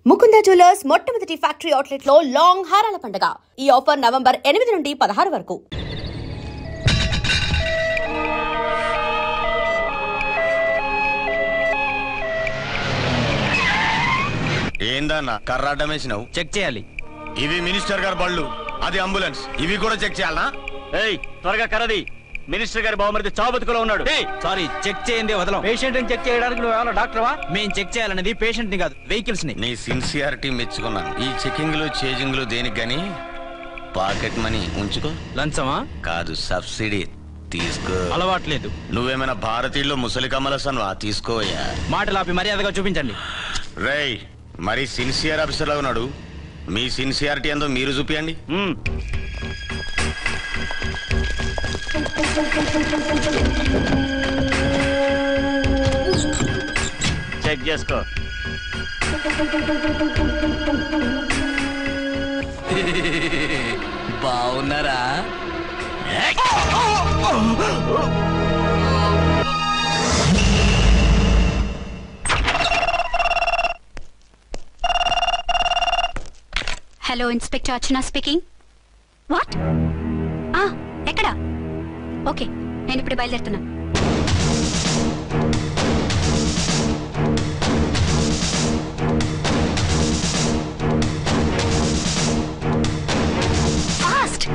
Mukunda jewellers మొట్టమొదటి factory outlet లో long హారాల పండుగ. ఈ ఆఫర్ నవంబర్ 8 నుండి 16 వరకు. ఏందన్నా కర్రాడ్డం వేసినావు? చెక్ చేయాలి. ఇవి మినిస్టర్ గారి బళ్ళు, అది అంబులెన్స్. ఇవి కూడా చెక్ చేయాలనా? ఏయ్ త్వరగా కరది. మినిస్టర్ గారి బావమరిది చావుబతుకులో ఉన్నాడు. సారీ, చెక్ చేయండి వదలం. పేషెంట్ ని చెక్ చేయడానికి నువ్వు ఏమైనా డాక్టర్వా? మేము చెక్ చేయాలనేది పేషెంట్ ని కాదు, వెహికల్స్ ని. నీ సిన్సియారిటీ మెచ్చుకున్నాను. ఈ చెకింగ్ లు చేజింగ్ లు దేనికి గానీ పాకెట్ మనీ ఉంచుకో. లంచమా? కాదు, సబ్సిడీ తీసుకో. అలవాట్లేదు. నువ్వేమైనా భారతీయుల్లో ముసలి కమలసన్వా? తీసుకోయా. మాటలాపి మర్యాదగా చూపించండి. రేయ్, మరి సిన్సియర్ ఆఫీసర్ లా ఉన్నాడు. మీ సిన్సియారిటీ ఏందో మీరు చూపియండి. చెక్ చేసుకో. బాగున్నారా? Hello, inspector Archana speaking. What? ఎక్కడ? ఓకే, నేను ఇప్పుడు బయలుదేరుతున్నాను. ఫాస్ట్!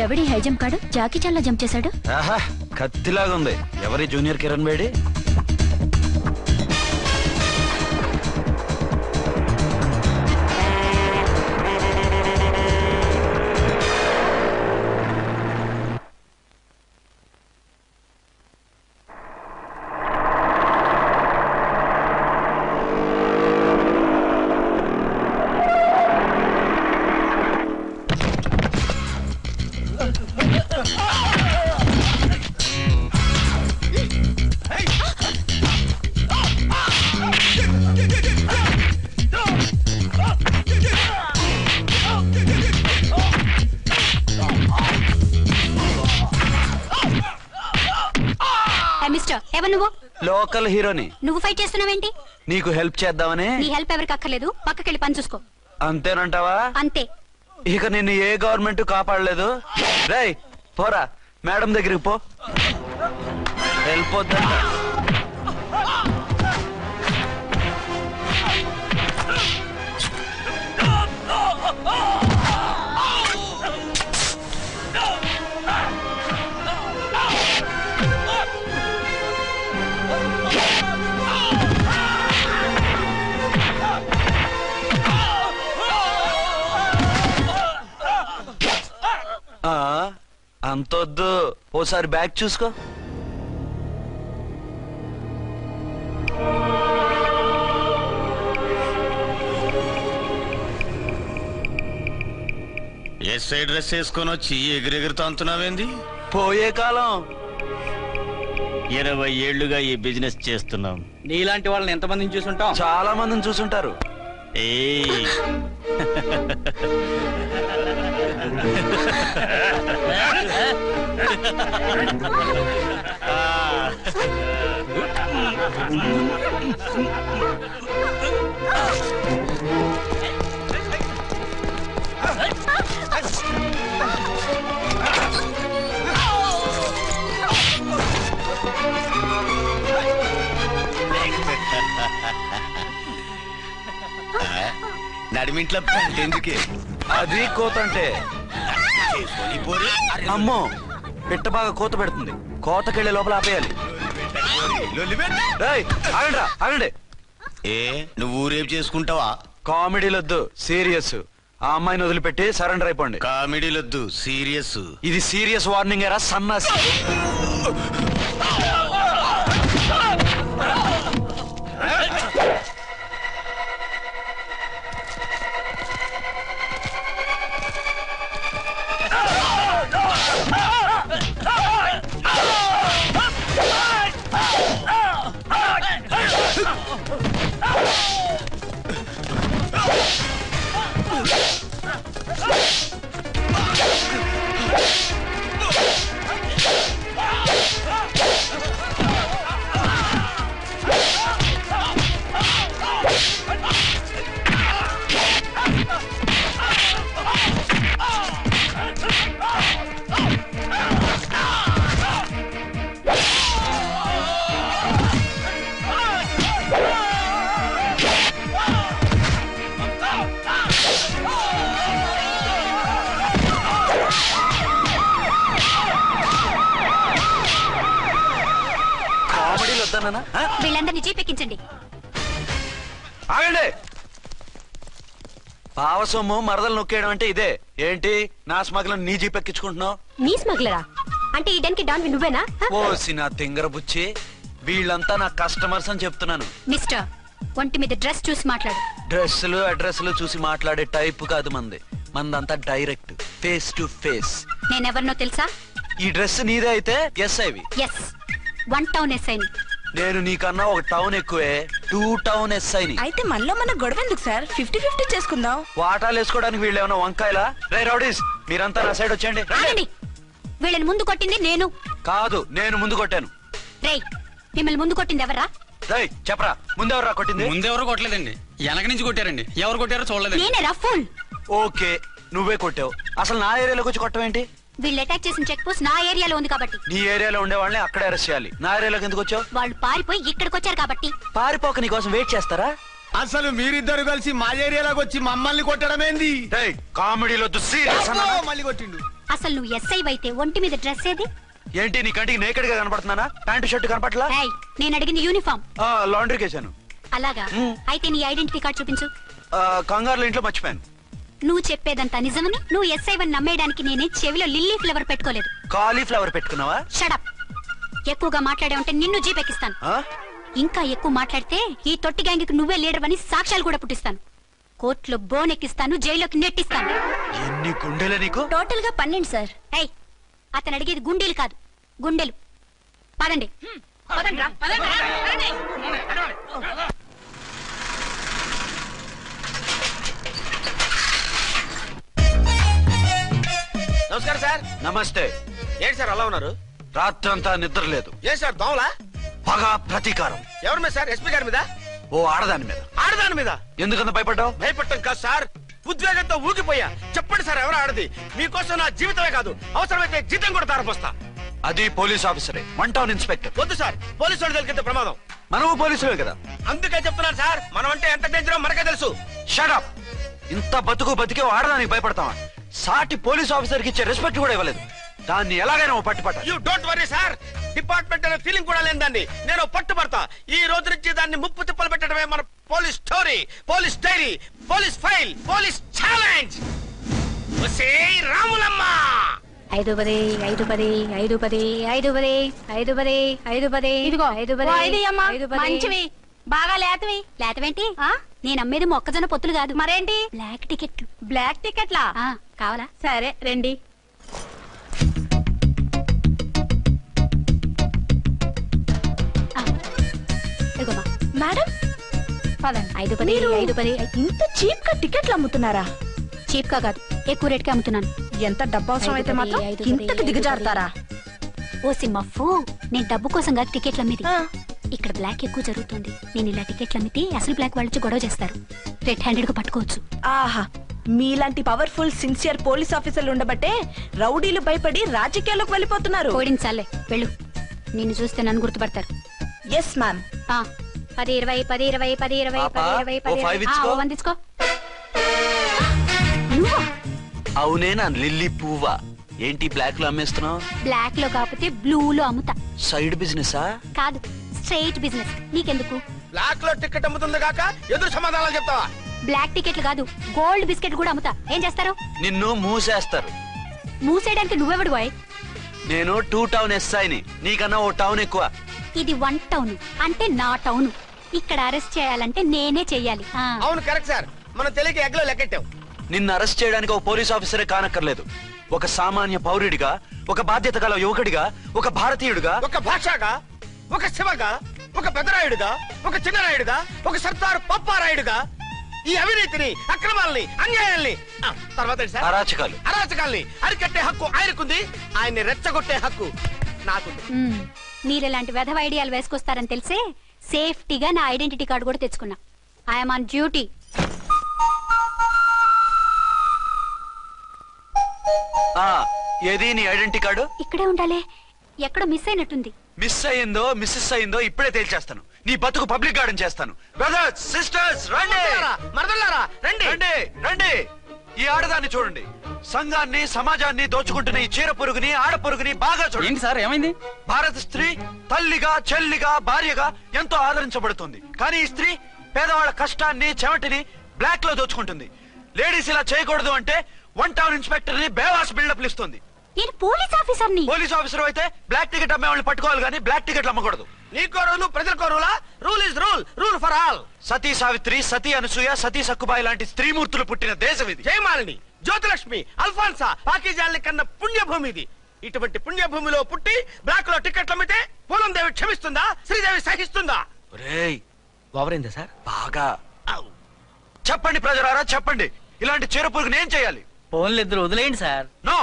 ఎవడి హై జంప్ కాడు జాకీ చాన్లా జంప్ చేశాడు. కత్తిలాగా ఉంది. ఎవరి జూనియర్ కిరణ్ బేడి? లోకల్ హీరోని. నువ్వు ఫైట్ చేస్తున్నావేంటి? నీకు హెల్ప్ చేద్దామని. నీ హెల్ప్ ఎవరికి అక్కర్లేదు, పక్కకెళ్ళి పని చూసుకో. అంతేనంటావా? అంతే. ఇక నిన్ను ఏ గవర్నమెంట్ కాపాడలేదు. రేయ్ పోరా, మేడం దగ్గరికి పో. హెల్ప్ వద్దా? అంతొద్దు, ఓసారి బ్యాగ్ చూసుకో. ఎస్ఐ డ్రెస్ వేసుకొని వచ్చి ఎగిరెగిరితో అంటున్నావేంది? పోయే కాలం. 20 ఏళ్లుగా ఈ బిజినెస్ చేస్తున్నాం. నీలాంటి వాళ్ళని ఎంతమందిని చూసుంటాం? చాలా మందిని చూసుంటారు. నడిమింట్లో ఎందుకే? అది కోతంటే. అమ్మో, పిట్ట బాగా కోత పెడుతుంది. కోతకెళ్లే లోపల ఆపేయాలి. ఆగండి. ఏ నువ్వు రేపు చేసుకుంటావా? కామెడీలొద్దు, సీరియస్. ఆ అమ్మాయిని వదిలిపెట్టి సరెండర్ అయిపోండి. కామెడీలొద్దు, సీరియస్. ఇది సీరియస్ వార్నింగ్ ఎరా సన్నాసి. చేస్తున్నానా? వీళ్ళందరినీ జీప్ ఎక్కించండి. ఆగండి. పావసొమ్ము మరదలు నొక్కేయడం అంటే ఇదే ఏంటి? నా స్మగ్లం నీ జీప్ ఎక్కించుకుంటున్నావు? నీ స్మగ్లరా అంటే ఈ డెన్కి డాన్ నువ్వేనా? ఓసి నా తింగర బుచ్చి, వీళ్ళంతా నా కస్టమర్స్ అని చెప్తున్నాను. మిస్టర్, ఒంటి మీద డ్రెస్ చూసి మాట్లాడు. డ్రెస్సులు అడ్రస్లు చూసి మాట్లాడే టైప్ కాదు మంది. మందంతా డైరెక్ట్, ఫేస్ టు ఫేస్. నేనెవరినో తెలుసా? ఈ డ్రెస్ నీదే అయితే ఎస్ఐవి. ఎస్, 1 టౌన్ ఎస్ఐని. నేను నీకన్నా ఒక టౌన్ ఎక్కువే, 2 టౌన్ ఎస్ఐని. అయితే మనలో మన గొడవ ఎందుకు సార్? 50-50 చేసుకుందాం. వాటాలు వేసుకోవడానికి వీళ్ళు ఏమైనా వంకాయలా? రే రౌడీస్, మీరంతా నా సైడ్ వచ్చేయండి. ఆగండి. వీళ్ళని ముందు కొట్టింది నేను కాదు, నేను ముందు కొట్టాను. రేయ్, మిమ్మల్ని ముందు కొట్టింది ఎవరా? రేయ్ చెప్పరా, ముందెవరా కొట్టింది? ముందెవరు కొట్టలేదండి, వెనక నుంచి కొట్టారండి. ఎవరు కొట్టారో చూడలేదు. నేనే రఫూల్. ఓకే, నువ్వే కొట్టావు. అసలు నా ఏరియాలోకి వచ్చి కొట్టవేంటి? వీళ్ళు అటాక్ చేసిన చెక్ పోస్ట్ నా ఏరియాలో ఉంది కాబట్టి. నీ ఏరియాలో ఉండే వాళ్ళని అక్కడే అరెస్ట్ చేయాలి. నా ఏరియాలోకి ఎందుకు వచ్చావు? వాళ్ళు పారిపోయి ఇక్కడికి వచ్చారు కాబట్టి. పారిపోక నీ కోసం వెయిట్ చేస్తారా? అసలు మీరిద్దరు కలిసి మా ఏరియాలోకి వచ్చి మమ్మల్ని కొట్టడమేంది? కామెడీలో సీరియస్ మళ్ళీ కొట్టిండు. అసలు నువ్వు ఎస్ఐ అయితే ఒంటి మీద డ్రెస్ ఏది? ఏంటి నీ కంటికి నేకెడ్ గా కనపడుతున్నానా? Pant shirt కనపట్లా? ఏయ్, నేను అడిగింది యూనిఫామ్. లాండ్రీకి వేసాను. అలాగా? అయితే నీ ఐడెంటిటీ కార్డ్ చూపించు. కంగారులో ఇంట్లో మర్చిపోయాను. నువ్వు చెప్పేదంతా నిజమని నువ్వు ఎస్ఐ వన్ నమ్మేయడానికి నేనే చెవిలో లిల్లీ ఫ్లవర్ పెట్టుకోలేదు. కాలీఫ్లవర్ పెట్టుకున్నావా? షడప్. ఎక్కువగా మాట్లాడే ఉంటే నిన్ను జీప్ ఎక్కిస్తాను. ఇంకా ఎక్కువ మాట్లాడితే ఈ తొట్టి గ్యాంగ్కి నువ్వే లీడర్ అని సాక్ష్యాలు కూడా పుట్టిస్తాను. కోర్టులో బోన్ ఎక్కిస్తాను, జైల్లోకి నెట్టిస్తాను. ఎన్ని గుండెలే నీకు? టోటల్ గా 12 సార్. ఏయ్, అతను అడిగేది గుండెలు కాదు, గుండెలు. పదండి. నమస్కారం సార్. నమస్తే. ఏంటి సార్ అలా ఉన్నారు? రాత్రంతా నిద్ర లేదు. ఏ సార్ దోమలా? పగ ప్రతీకారం. ఎవరి మీద సార్? ఎస్పీ గారి మీద? ఓ ఆడదాని మీద. ఆడదాని మీద? ఎందుకంత భయపడ్డావు? భయపడటం కాదు సార్, ఉద్వేగంతో ఊగిపోయా. చెప్పండి సార్, ఎవరు ఆడది? మీకోసం నా జీవితమే కాదు, అవసరమైతే జీతం కూడా తారపోస్తా. అది పోలీస్ ఆఫీసరే, 1 టౌన్ ఇన్స్పెక్టర్. వద్దు సార్, పోలీసు వాడు దొరికితే ప్రమాదం. మనము పోలీసులే కదా. అందుకే చెప్తున్నాను సార్, మనం అంటే ఎంత డేంజరో మనకే తెలుసు. షటప్. ఇంత బతికే ఆడదానికి భయపడతావా? సాటి పోలీస్ ఆఫీసర్ కి ఇచ్చే రెస్పెక్ట్ కూడా ఇవ్వలేదు. దాన్ని ఎలాగైనా పట్టుపట్ట. You don't worry sir, department అనే ఫీలింగ్ కూడా లేని దాన్ని నేను పట్టుబడతా. ఈ రోజు నుంచి దాన్ని ముప్పు తిప్పలు పెట్టడమే మన police story, police diary, police file, police challenge. Ramulamma 5-10 5-10 5-10 5-10 5-10 5-10 ఇదిగో 5-10 మంచివి బాగా లేతవి. లేతవేంటి? నేను అమ్మేది మొక్కజొన్న పొత్తులు కాదు. మరేంటి? బ్లాక్ టికెట్లు. బ్లాక్ టికెట్లా? కావాలా? సరే రండి. మేడం పదండి. 5-10 5-10. ఇంత చీప్ గా టికెట్లు అమ్ముతున్నారా? చీప్ గా కాదు, ఎక్కువ రేట్ కి అమ్ముతున్నాను. ఎంత డబ్బు అవసరం అయితే మాత్రం ఇంతకు దిగజారుతారా? ఓ సిమ్మఫు, నేను డబ్బు కోసం కాదు టికెట్లు అమ్మేది. ఇక్కడ బ్లాక్ ఎక్కువ జరుగుతుంది. నేను ఇలా టికెట్లు అమ్మితే అసలు బ్లాక్ వాళ్ళు గొడవ చేస్తారు. రెడ్ హ్యాండెడ్ గా పట్టుకోవచ్చు. ఆహా, మీలాంటి పవర్ఫుల్ సిన్సియర్ పోలీస్ ఆఫీసర్లు ఉండబట్టే రౌడీలు భయపడి రాజకీయాల్లోకి వెళ్ళిపోతున్నారు. ఓడించాలే, వెళ్ళు. నిన్ను చూస్తే నన్ను గుర్తుపడతారు. Yes ma'am. 10-20 10-20 10-20 10-20 10 వందించుకో. అవునే నా లిల్లీ పువ్వా? ఏంటి బ్లాక్ లో అమ్మేస్తున్నావు? బ్లాక్ లో కాకపోతే బ్లూ లో అమ్ముతా. సైడ్ బిజినెసా? కాదు, స్ట్రైట్ బిజినెస్. నీకెందుకు? బ్లాక్ లో టికెట్ అమ్ముతుంది కాక ఎదురు సమాధానాలు చెప్తావా? బ్లాక్ టికెట్లు కాదు, గోల్డ్ బిస్కెట్ కూడా అమ్ముతా. ఏం చేస్తారు? నిన్ను మూసేస్తారు. మూసేయడానికి నువ్వెవడు బాయ్? నేను 2 టౌన్ ఎస్ఐని, నీకన్నా ఓ టౌన్ ఎక్కువ. ఇది 1 టౌన్ అంటే నా టౌన్. ఇక్కడ అరెస్ట్ చేయాలంటే నేనే చెయ్యాలి. అవును కరెక్ట్ సార్, మనం తెలియక ఎగ్లో లెక్కెట్టాం. నిన్ను అరెస్ట్ చేయడానికి ఒక పోలీస్ ఆఫీసరే కానక్కర్లేదు. ఒక సామాన్య పౌరుడిగా, ఒక బాధ్యత గల యువకుడిగా, ఒక భారతీయుడిగా, ఒక భాషగా, ఒక శివగా, ఒక పెద్దరాయుడుగా, ఒక చిన్నరాయుడుగా, ఒక సర్దార్ పప్పారాయుడుగా ఈ అవినీతిని, అక్రమాలని, అన్యాయాల్ని, తర్వాత అరాచకాల్ని అరికట్టే హక్కు ఆయనకుంది. ఆయన్ని రెచ్చగొట్టే హక్కు నాకుంది. మీరెలాంటి వెధవ ఐడియాలు వేసుకొస్తారని తెలిసే సేఫ్టీగా నా ఐడెంటిటీ కార్డు కూడా తెచ్చుకున్నా. I'm on duty. ఏది నీ ఐడెంటిటీ కార్డు? ఇక్కడే ఉండాలి. ఎక్కడ మిస్ అయినట్టుంది. మిస్ అయ్యిందో మిస్సెస్ అయ్యిందో ఇప్పుడే తేల్చేస్తాను. నీ బతుకు పబ్లిక్ గార్డెన్ చేస్తాను. బ్రదర్స్ సిస్టర్స్ రండి, మరదలారా రండి రండి రండి. ఈ ఆడదాన్ని చూడండి. సంఘాన్ని సమాజాన్ని దోచుకుంటున్న ఈ చీర పురుగుని ఆడ పురుగుని బాగా చూడండి. ఏంటి సార్ ఏమైంది? భారత స్త్రీ తల్లిగా చెల్లిగా భార్యగా ఎంతో ఆదరించబడుతుంది. కానీ ఈ స్త్రీ పేదవాళ్ళ కష్టాన్ని చెమటిని బ్లాక్ లో దోచుకుంటుంది. లేడీస్ ఇలా చేయకూడదు అంటే 1 టౌన్ ఇన్స్పెక్టర్ ని బేవాస్ బిల్డప్ ఇస్తుంది. నేను పోలీస్ ఆఫీసర్ని. పోలీస్ ఆఫీసర్ అయితే బ్లాక్ టికెట్ అమ్మే వాళ్ళని పట్టుకోవాలి కానీ బ్లాక్ టికెట్లు అమ్మకూడదు. నీకో రూలు ప్రజలకో రూలా? Rule is rule, rule for all. సతీ సావిత్రి, సతీ అనసూయ, సతీ సక్కుబాయి లాంటి స్త్రీమూర్తులు పుట్టిన దేశం ఇది. జయమాలిని, జ్యోతిలక్ష్మి, అల్ఫాన్సా, పాకిజాల్ని కన్న పుణ్యభూమి ఇది. ఇటువంటి పుణ్యభూమిలో పుట్టి బ్లాక్ లో టికెట్లు అమ్మితే పూలం దేవి క్షమిస్తుందా? శ్రీదేవి సహిస్తుందా? ఓవరైందా సార్? బాగా చెప్పండి ప్రజలారా, చెప్పండి. ఇలాంటి చీర పురుగుని ఏం చేయాలి? ఫోన్లు ఇద్దరు వదిలేయండి సార్. నో,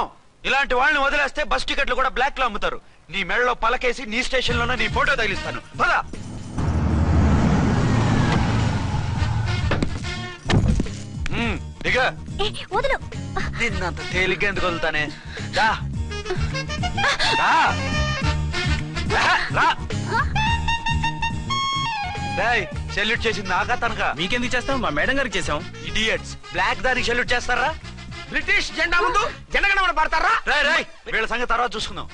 ఇలాంటి వాళ్ళని వదిలేస్తే బస్ టికెట్లు కూడా బ్లాక్ లో అమ్ముతారు. నీ మెడలో పలకేసి నీ స్టేషన్ లోనే నీ ఫోటో తగిలిస్తాను. పదా దిగా. వదులు. నిన్నంత తేలిగ్గా ఎందుకు వదులుతానే? రా రా రా. సెల్యూట్ చేసింది నాకా తనకా? మీకెందుకు చేస్తాం? మా మేడం గారికి చేసాం. ఇడియట్స్, బ్లాక్ దానికి సెల్యూట్ చేస్తారా? బ్రిటిష్ జెండా ముందు జనగణమన పడతారా? రాయ్ వీళ్ళ సంగతి తర్వాత చూసుకుందాం.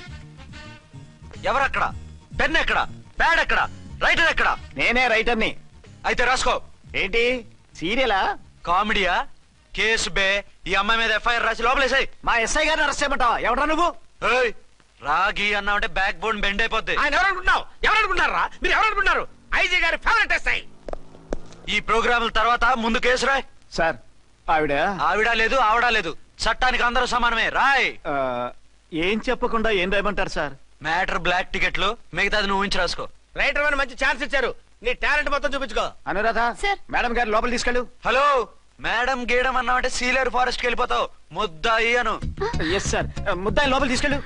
ఎవరక్కడ? పెన్ ఎక్కడ? ప్యాడ్ ఎక్కడ? రైటర్ ఎక్కడ? నేనే రైటర్ని. అయితే రాసుకో. ఏంటి సీరియలా? కామెడీయా? కేసు బే. ఈ అమ్మాయి మీద ఎఫ్ఐఆర్ రాసి లోపలేసాయి. మా ఎస్ఐ గారిని అరెస్ట్ చేయమంటావా? ఎవడరా నువ్వు? రాగి అన్నావంటే బ్యాక్ బోన్ బెండ్ అయిపోద్ది. ఆయన ఎవరనుకుంటున్నావు? ఎవరనుకుంటున్నారా మీరు? ఎవరనుకుంటున్నారు? ఐజీ గారి ఫేవరెట్ ఎస్ఐ. ఈ ప్రోగ్రాముల తర్వాత ముందు కేసు రాయ్. సార్ ఆవిడ లేదు ఆవిడ లేదు, చట్టానికి అందరూ సమానమే. రాయ్. ఏం చెప్పకుండా ఏం రాయమంటారు సార్? మ్యాటర్ బ్లాక్ టికెట్లు, మిగతాది నువ్వు ఉంచి రాసుకో. రైటర్ అని మంచి ఛాన్స్ ఇచ్చారు. నీ టాలెంట్ మొత్తం చూపించుకో. అనురాధ మేడం గారు లోపల తీసుకెళ్ళు. హలో, మేడం గీయడం అన్నావంటే సీలేరు ఫారెస్ట్ కి వెళ్ళిపోతావు. ముద్దాయి అను. ఎస్ సార్, ముద్దాయి లోపల తీసుకెళ్ళు.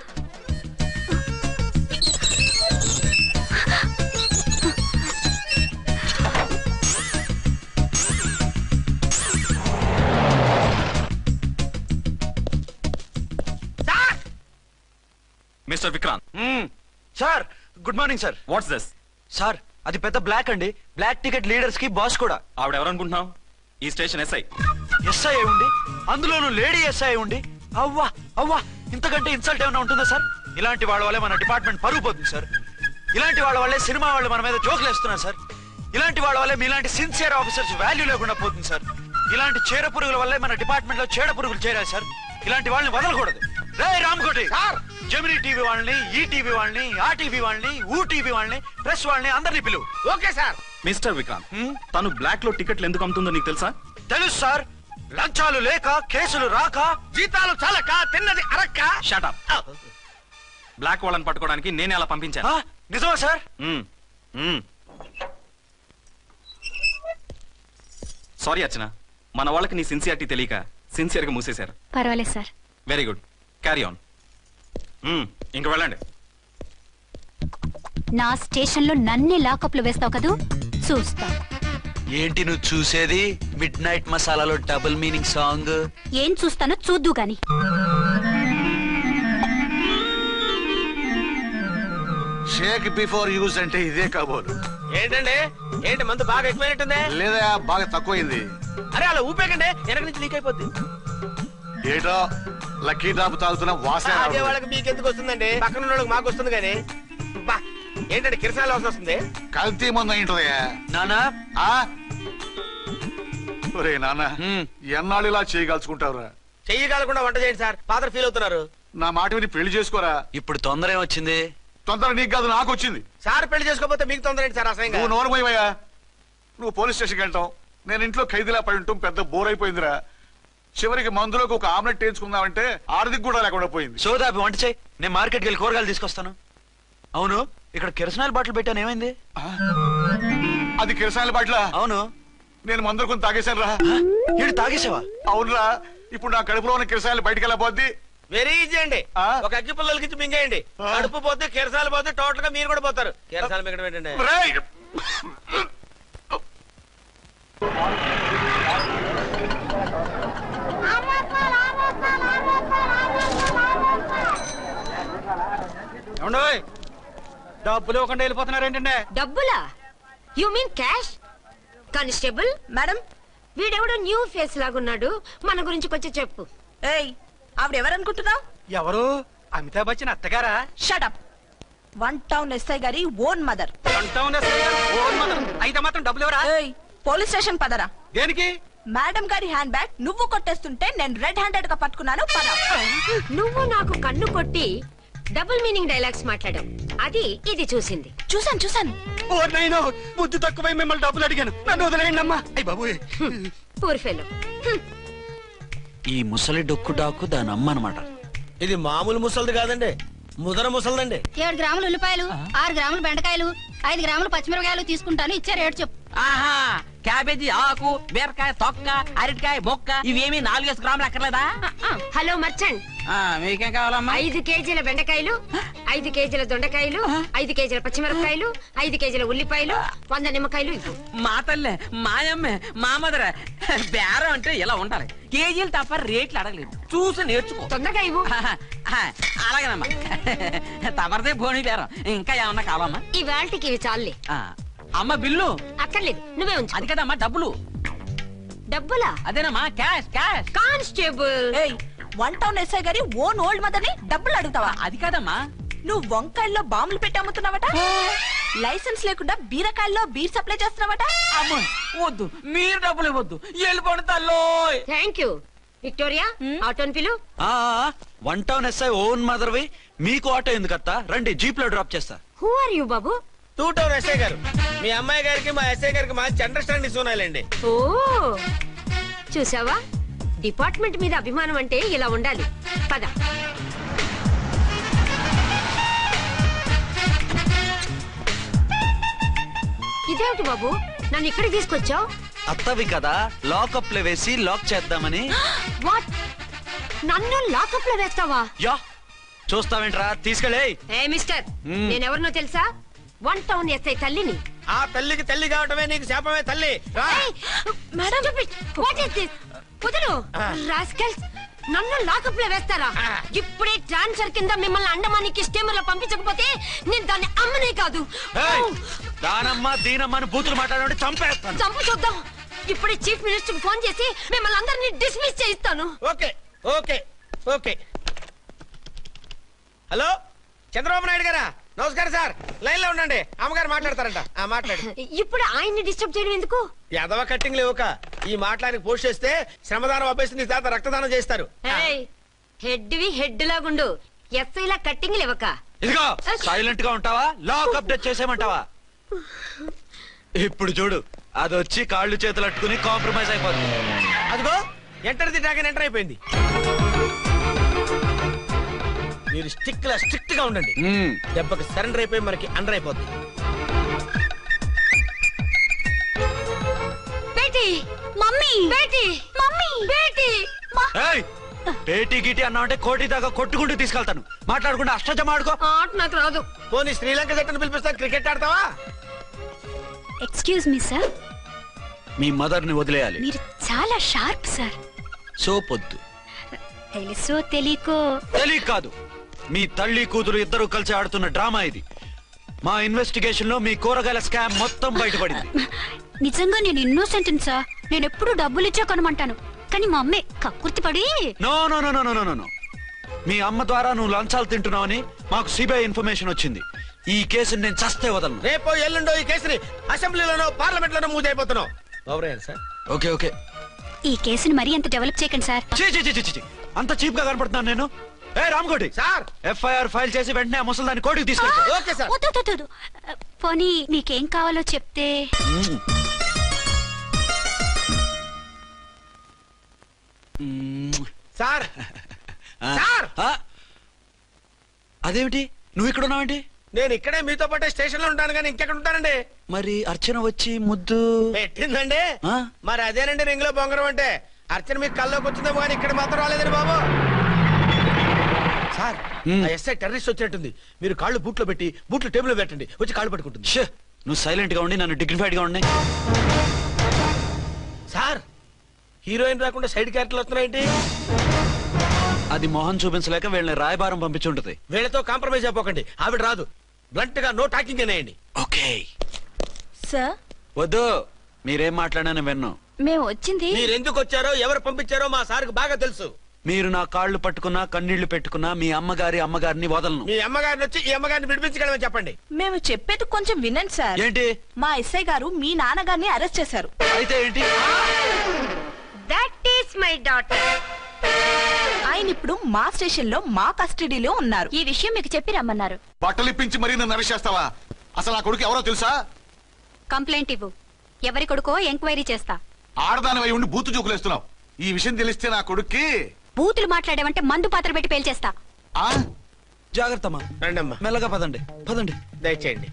Mister Vikrant. Sir good morning sir. What's this? Sir అది పెద్ద బ్లాక్ అండి. బ్లాక్ టికెట్ లీడర్స్ కి బాస్ కూడా. ఆవిడ ఎవరనుకుంటున్నావు? ఈ స్టేషన్ ఎస్ఐ. ఎస్ఐ ఉండి, అందులోనూ లేడీ ఎస్ఐ ఉండి, అవ్వా అవ్వా, ఇంతకంటే ఇన్సల్ట్ ఏమైనా ఉంటుందా సార్? ఇలాంటి వాళ్ళ వల్లే మన డిపార్ట్మెంట్ పరుగు పోతుంది సార్. ఇలాంటి వాళ్ళ వల్లే సినిమా వాళ్ళు మన మీద జోకులు వేస్తున్నారు సార్. ఇలాంటి వాళ్ళ వల్లే మీలాంటి సిన్సియర్ ఆఫీసర్స్ వాల్యూ లేకుండా పోతుంది సార్. ఇలాంటి చీడ పురుగుల వల్లే మన డిపార్ట్మెంట్ లో చీడ పురుగులు చేరాయి సార్. ఇలాంటి వాళ్ళని వదలకూడదు. రే రామ్కోటి సార్, జెమినీ టీవీ వాళ్ళని, ఈ టీవీ వాళ్ళని, ఆ టీవీ వాళ్ళని, ఊ టీవీ వాళ్ళని, ప్రెస్ వాళ్ళని అందరినీ పిలువు. Okay sir. మిస్టర్ విక్రాంత్, తను బ్లాక్ లో టికెట్లు ఎందుకు అమ్ముతుందో నీకు తెలుసా? తెలుసు సార్. లంచాలు లేక, కేసులు రాక, జీతాలు చాలక, తిన్నది అరక్క. Shut up. బ్లాక్ వాళ్ళని పట్టుకోవడానికి నేనే అలా పంపించాను. నిజమా సార్? సారీ అర్చన, మన వాళ్ళకి నీ సిన్సియారిటీ తెలియక సిన్సియర్ గా మూసేశారు. పర్వాలేదు sir. Very good, carry on. ఇంక వెళ్ళండి. నా స్టేషన్ లో నన్నే లాకప్ లో వేస్తావు కదూ, చూస్తా. ఏంటి నువ్వు చూసేది? మిడ్ నైట్ మసాలాలో డబుల్ మీనింగ్ సాంగ్. ఏం చూస్తానో చూద్దు గాని. షేక్ బిఫోర్ యూజ్ అంటే ఇదే కాబోలు. ఏంటండి, ఏంటి మందు బాగా ఎక్కువైనట్టుంది? లేదా బాగా తక్కువైంది. అరే అలా ఊపేకండి, వెనక నుంచి లీక్ అయిపోద్ది. ఏటో లక్కీ డ్రాప్ తాగుతున్న వాసన. అదే వాళ్ళకి మీకెందుకు వస్తుందండి? పక్కన ఉన్న వాళ్ళకి మాకు వస్తుంది కానీ. బా, ఏంటంటే కిరసనాల వాసన వస్తుంది. కల్తీ మందు అయింటదయ్యా. నానా ఒరే నాన్న, ఎన్నాళ్ళు ఇలా చేయగలుచుకుంటావురా? చెయ్యగలకుండా వంట చేయండి సార్, ఫాదర్ ఫీల్ అవుతున్నారు. నా మాట విని పెళ్లి చేసుకోరా. ఇప్పుడు తొందర ఏమొచ్చింది? తొందర నీకు కాదు, నాకు వచ్చింది. సార్ పెళ్లి చేసుకోకపోతే మీకు తొందర ఏంటి సార్? అసహ్యంగా. నువ్వు నోరు పోయివయ్యా. నువ్వు పోలీస్ స్టేషన్కి వెళ్తావు, నేను ఇంట్లో ఖైదీలా పడి ఉంటాం. పెద్ద బోర్ అయిపోయిందిరా. చివరికి మందులోకి ఒక ఆమ్లెట్ వేయించుకుందామంటే ఆర్థిక కూడా లేకుండా పోయింది. సోదాపి వంట చేయి, నేను మార్కెట్కి వెళ్ళి కూరగాయలు తీసుకొస్తాను. అవును, ఇక్కడ కిరసనాయిల్ బాటిల్ పెట్టాను, ఏమైంది? అది కిరసనాయిల్ బాటిల్? అవును. నేను మందులు కొని తాగేశాను రా. ఏంటి తాగేసావా? అవునురా. ఇప్పుడు నా కడుపులో ఉన్న కిరసనాయిల్ బయటకు వెళ్ళబోద్ది. వెరీ ఈజీ అండి. ఒక అగ్గి పుల్లలకి మింగేయండి, కడుపు పోతే కిరసాలు పోతే టోటల్ గా మీరు కూడా పోతారు. కిరసాలు మింగడం ఏంటండి? డబ్బులు ఇవ్వకుండా వెళ్ళిపోతున్నారు ఏంటంటే? డబ్బులా? You mean cash? Constable madam, వీడెవడో న్యూ ఫేస్ లాగున్నాడు, మన గురించి కొంచెం చెప్పు. ఏయ్, ఆవిడెవరనుకుంటున్నావు? ఎవరు? అమితాబ్ బచ్చన్ అత్తగారా? షటప్. 1 టౌన్ ఎస్ఐ గారి ఓన్ మదర్. అయితే మాత్రం డబ్బులు ఎవరా? పోలీస్ స్టేషన్ పదరా. దేనికి? మేడం గారి హ్యాండ్ బ్యాగ్ నువ్వు కొట్టేస్తుంటే నేను రెడ్ హ్యాండెడ్ గా పట్టుకున్నాను. పద. నువ్వు నాకు కన్ను కొట్టి డబుల్ మీనింగ్ డైలాగ్స్ మాట్లాడావు. అది ఇది చూసింది. చూసాను. ఓ నైనో, బుద్ధి తక్కువై మిమ్మల్ని డబ్బులు అడిగాను. నన్ను వదిలేయండి అమ్మా. అయ్య బాబు. Poor fellow. ఈ ముసలి డొక్కు డాకు దాని అమ్మ అనమాట. ఇది మామూలు ముసలిది కాదండి, ముదర ముసలిదండి. 7 గ్రాములు ఉల్లిపాయలు, 6 గ్రాములు బెండకాయలు, 5 గ్రాములు పచ్చిమిరపకాయలు తీసుకుంటాను. ఇచ్చే రేటు చెప్పు. ఆహా, క్యాబేజీ ఆకు, బీరకాయ తొక్క, అరటికాయ బొక్క ఇవేమి 4 గ్రాములు అక్కర్లేదా? హలో మర్చండ్, మీకేం కావాలమ్మా? 5 కేజీల బెండకాయలు, 5 కేజీల దొండకాయలు, 5 కేజీల పచ్చిమిరపకాయలు, 5 కేజీల ఉల్లిపాయలు, 100 నిమ్మకాయలు ఇవ్వు. మా తల్లే, మాయమ్మే, మా మదర బేరం అంటే ఇలా ఉండాలి. కేజీలు తప్ప రేట్లు అడగలేదు, చూసి నేర్చుకో. తొందరగా ఇవ్వు. అలాగేనమ్మా. తమరదే భోని బేరం. ఇంకా ఏమన్నా కావాలమ్మా? ఈ వేల్టికి ఇవి చాలులే. అమ్మ బిల్లు అక్కర్లేదు, నువ్వే ఉంచు. అది కదమ్మా డబ్బులు. డబ్బులా? అదేనమ్మా, క్యాష్. కానిస్టేబుల్. 1 టౌన్ ఎస్ఐ గారి ఓన్ ఓల్డ్ మదర్ ని డబ్బులు అడుగుతావా? అది కాదమ్మా. నువ్వు వంకాయల్లో బాంబులు పెట్టి అమ్ముతున్నావట, లైసెన్స్ లేకుండా బీరకాయల్లో బీర్ సప్లై చేస్తున్నావట. అమ్మో వద్దు, మీరు డబ్బులు ఇవ్వద్దు, వెళ్ళిపోండి తల్లో. Thank you. విక్టోరియా, ఆటోన్ పిలు. 1 టౌన్ ఎస్ఐ ఓన్ మదర్వి, మీకు ఆటో ఎందుకత్తా? రండి, జీప్ లో డ్రాప్ చేస్తా. హూ ఆర్ యూ బాబు? 2 టౌన్ ఎస్ఐ గారు. మీ అమ్మాయి గారికి మా ఎస్ఐ గారికి మంచి అండర్స్టాండింగ్ ఉన్నాయిలేండి. ఓ చూసావా, డిపార్ట్మెంట్ మీద అభిమానం అంటే ఇలా ఉండాలి. పద. ఇదేమిటి బాబు, నన్ను ఇక్కడికి తీసుకొచ్చావు? అత్తవి కదా, లాకప్ లో వేసి లాక్ చేద్దామని. వాట్, నన్ను లాకప్ లో వేస్తావా? యా, చూస్తావేంట్రా, తీసుకెళ్ళే. ఏ మిస్టర్, నేనెవరినో తెలుసా? 1 టౌన్ ఎస్ఐ తల్లిని. ఆ తల్లికి తల్లి కావటమే నీకు శాపమే తల్లి. నన్ను లాకప్ లో వేస్తారా? ఇప్పుడే ట్రాన్స్ఫర్ కింద మిమ్మల్ని అండమానికి స్టీమర్ లో పంపించకపోతే నేను దాన్ని అమ్మనే కాదు, దానమ్మ దీనమ్మని బూతులు మాట్లాడే చంపేస్తాను. చంపు చూద్దాం. ఇప్పుడే చీఫ్ మినిస్టర్ ఫోన్ చేసి మిమ్మల్ని అందరినీ డిస్మిస్ చేయిస్తాను. Okay okay okay. Hello, Chandrababu Naidu గారా? నమస్కారం సార్, లైన్ లో ఉండండి, అమ్మగారు మాట్లాడతారంట. మాట్లాడు. ఇప్పుడు ఆయన్ని డిస్టర్బ్ చేయడం ఎందుకు? యాదవ కట్టింగ్ లేవుక ఈ మాట్లాడికి పోస్ట్ చేస్తే శ్రమదానం అభ్యసి నీ తాత రక్తదానం చేస్తారు. హెడ్ హెడ్ లాగుండు, ఎస్ఐ లా కట్టింగ్ లేవక. ఇదిగో సైలెంట్ గా ఉంటావా, లాక్ అప్డేట్ చేసేమంటావా? ఇప్పుడు చూడు, అది వచ్చి కాళ్ళు చేతులు అట్టుకుని కాంప్రమైజ్ అయిపోతుంది. అదిగో ఎంటర్ ది డ్రాగన్ ఎంటర్ అయిపోయింది. మీరు స్ట్రిక్ట్ గా ఉండండి, దెబ్బకి సరెండర్ అయిపోయి మనకి అండర్ అయిపోద్ది. బేటీ, మమ్మీ, బేటీ, మమ్మీ, బేటీ. పేటీ గిటి అన్నావంటే కోటి దాకా కొట్టుకుంటూ తీసుకెళ్తాను. మాట్లాడకుండా అష్టజమ ఆడుకో. ఆట నాకు రాదు. పోనీ శ్రీలంక జట్టును పిలిపిస్తా, క్రికెట్ ఆడతావా? ఎక్స్క్యూజ్ మీ సార్, మీ మదర్ ని వదిలేయాలి. మీరు చాలా షార్ప్ సార్. సోపొద్దు. తెలుసో తెలియకో. తెలియక కాదు, మీ తల్లి కూతురు ఇద్దరు కలిసి ఆడుతున్న డ్రామా ఇది. మా ఇన్వెస్టిగేషన్ లో మీ కూరగాయల స్కామ్ మొత్తం బయటపడింది. నిజంగా నేను ఇన్నోసెంట్ సార్, నేను ఎప్పుడు డబ్బులు ఇచ్చా కొనమంటాను, కానీ మా అమ్మే కక్కుర్తి పడి. No no no no no no no, మీ అమ్మ ద్వారా నువ్వు లంచాలు తింటున్నావని మాకు సిబిఐ ఇన్ఫర్మేషన్ వచ్చింది. ఈ కేసుని నేను చస్తే వదలను. రేపో ఎల్లుండో ఈ కేసుని అసెంబ్లీలోనో పార్లమెంట్ లోనో మూవ్ అయిపోతున్నావు. సార్ ఓకే ఓకే, ఈ కేసుని మరీ అంత డెవలప్ చేయకండి సార్. అంత చీప్ గా కనపడుతున్నాను నేను? ఏ రామ్కోటి సార్, ఎఫ్ఐఆర్ ఫైల్ చేసి వెంటనే ఆ ముసలి దాన్ని కోర్టుకి తీసుకెళ్ళి. Okay sir. పోనీ మీకేం కావాలో చెప్తే. సార్ సార్, అదేమిటి నువ్వు ఇక్కడ ఉన్నావేంటి? నేను ఇక్కడే మీతో పాటే స్టేషన్ లో ఉంటాను, కానీ ఇంకెక్కడ ఉంటానండి? మరి అర్చన వచ్చి ముద్దు పెట్టిందండి. మరి అదేనండి రింగ్ లో బొంగరం అంటే. అర్చన మీకు కల్లోకి వచ్చిందేమో కానీ ఇక్కడ మాత్రం రాలేదండి బాబు. సార్, ఎస్ఐ టెర్రరిస్ట్ వచ్చినట్టుంది. మీరు కాళ్ళు బూట్లో పెట్టి బూట్లు టేబుల్ లో పెట్టండి, వచ్చి కాళ్ళు పట్టుకుంటుంది. నువ్వు సైలెంట్ గా ఉండి నన్ను డిగ్నిఫైడ్ గా ఉన్నాయి. సార్, హీరోయిన్ రాకుండా సైడ్ క్యారెక్టర్లు వస్తున్నాయేంటి? అది మొహం చూపించలేక వీళ్ళని రాయబారం పంపించుంటది. వీళ్ళతో కాంప్రమైజ్ అయిపోకండి, ఆవిడ రాదు. బ్లంట్ గా నో టాకింగ్ అనేయండి. Okay sir. వద్దు, మీరేం మాట్లాడానని విన్ను. మేము వచ్చింది. మీరు ఎందుకు వచ్చారో ఎవరు పంపించారో మా సార్కు బాగా తెలుసు. మీరు నా కాళ్ళు పట్టుకున్నా కన్నీళ్లు పెట్టుకున్నా మీ అమ్మగారిని వదలను. మీ అమ్మగారిని వచ్చి ఈ అమ్మగారిని విడిపించగలమని చెప్పండి. మేము చెప్పేది కొంచెం వినండి సార్. ఏంటి? మా ఎస్ఐ గారు మీ నాన్నగారిని అరెస్ట్ చేశారు. అయితే ఏంటి? That is my daughter. ఆయన ఇప్పుడు మా స్టేషన్ లో మా కస్టడీలో ఉన్నారు. ఈ విషయం మీకు చెప్పి రమ్మన్నారు. బట్టలు ఇప్పించి మరీ నన్ను అరెస్ట్ చేస్తావా? అసలు ఆ కొడుకు ఎవరో తెలుసా? కంప్లైంట్ ఇవ్వు. ఎవరి కొడుకో ఎంక్వైరీ చేస్తా. ఆడదానివై ఉండి బూతు చూకులేస్తున్నావు. ఈ విషయం తెలిస్తే నా కొడుక్కి బూతులు మాట్లాడావంటే మందు పాత్ర పెట్టి పేల్చేస్తా. జాగ్రత్తమ్మా. రండమ్మా. మెల్లగా పదండి. దయచేయండి.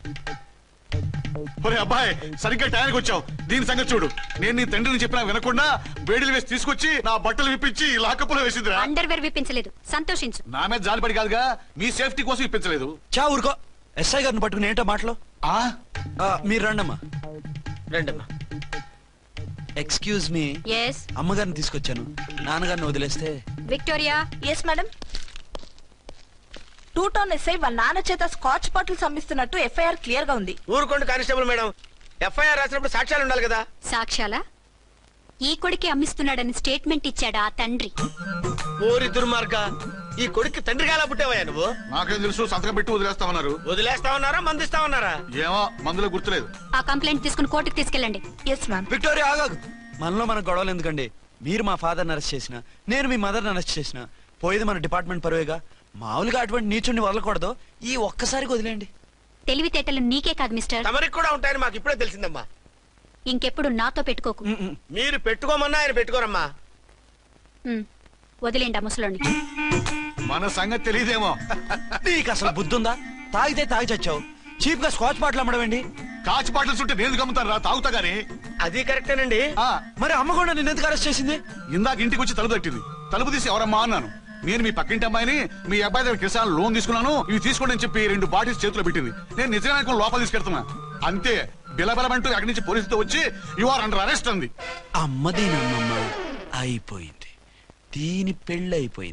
ఒరే అబ్బాయి, సరిగ్గా టైంకి వచ్చావు. దీని సంగతి చూడు. నేను నీ తండ్రిని చెప్పినా వినకుండా వేడిలు వేసి తీసుకొచ్చి నా బట్టలు విప్పించి లాకప్పులో వేసిందిరా. అండర్వేర్ విప్పించలేదు, సంతోషించు. నా మీద జాలిపడి కాదుగా, మీ సేఫ్టీ కోసం ఇప్పించలేదు. చా ఊరుకో. ఎస్ఐ గారిని పట్టుకుని ఏంటో మాటలు. మీరు రండమ్మా. రండమ్మా. Excuse me. ఎస్. అమ్మగారిని తీసుకొచ్చాను. నాన్నగారిని వదిలేస్తే. Victoria. Yes madam. 2 town SI వాళ్ళ నాన్న చేత స్కాచ్ బాటిల్స్ అమ్మిస్తున్నట్టు ఎఫ్ఐఆర్ క్లియర్ గా ఉంది. ఊరుకోండి కానిస్టేబుల్ మేడం. ఎఫ్ఐఆర్ రాసినప్పుడు సాక్ష్యాలు ఉండాలి కదా. సాక్ష్యాలా? ఈ కొడుకే అమ్మిస్తున్నాడని స్టేట్మెంట్ ఇచ్చాడు ఆ తండ్రి. ఓరి దుర్మార్గ, ఈ కొడుక్కి తండ్రిగా ఎలా పుట్టావయ్యా నువ్వు? నాకేం తెలుసు, సంతకం పెట్టి వదిలేస్తామన్నారు. వదిలేస్తామన్నారా మందిస్తామన్నారా? ఏమో, మందులో గుర్తులేదు. ఆ కంప్లైంట్ తీసుకుని కోర్టుకు తీసుకెళ్ళండి. Yes ma'am. విక్టోరియా ఆగాగు. మనలో మన గొడవలు ఎందుకండి? మీరు మా ఫాదర్ని అరెస్ట్ చేసిన, నేను మీ మదర్ని అరెస్ట్ చేసిన, పోయేది మన డిపార్ట్మెంట్ పరువేగా. మామూలుగా అటువంటి నీచుని వదలకూడదు. ఈ ఒక్కసారికి వదిలేండి. తెలివితేటలు నీకే కాదు మిస్టర్, తమరికి కూడా ఉంటాయని మాకు ఇప్పుడే తెలిసిందమ్మా. ఇంకెప్పుడు నాతో పెట్టుకోకు. మీరు పెట్టుకోమన్నా ఆయన పెట్టుకోరమ్మా. వదిలేండి ఆ ముసలోని. మన సంగతి తెలియదేమో. నీకు అసలు బుద్ధుందా? తాగితే తాగి చచ్చావు. చీప్ గా స్కాచ్ బాటిల్ అమ్మడమేండి. కాచి బాటిల్స్ ఉంటే నేను గమ్ముతాను రా, తాగుతా గానీ. అది కరెక్టేనండి. మరి అమ్మ కూడా నిన్ను ఎందుకు అరెస్ట్ చేసింది? ఇందాక ఇంటికి వచ్చి తలుపు తట్టింది. తలుపు తీసి ఎవరమ్మా అన్నాను. నేను మీ పక్కింటి అమ్మాయిని, మీ అబ్బాయి దగ్గర కిసాన్ లోన్ తీసుకున్నాను, ఇవి తీసుకోండి అని చెప్పి 2 బాటిల్స్ చేతిలో పెట్టింది. నేను నిజంగా లోపల తీసుకెళ్తున్నా. అంతే, బిలబలమంటూ అక్కడి నుంచి పోలీసుతో వచ్చి యు ఆర్ అండర్ అరెస్ట్ అంది. అమ్మదీనమ్మమ్మ అయిపోయింది. దీని పెళ్ళి అయిపోయింది.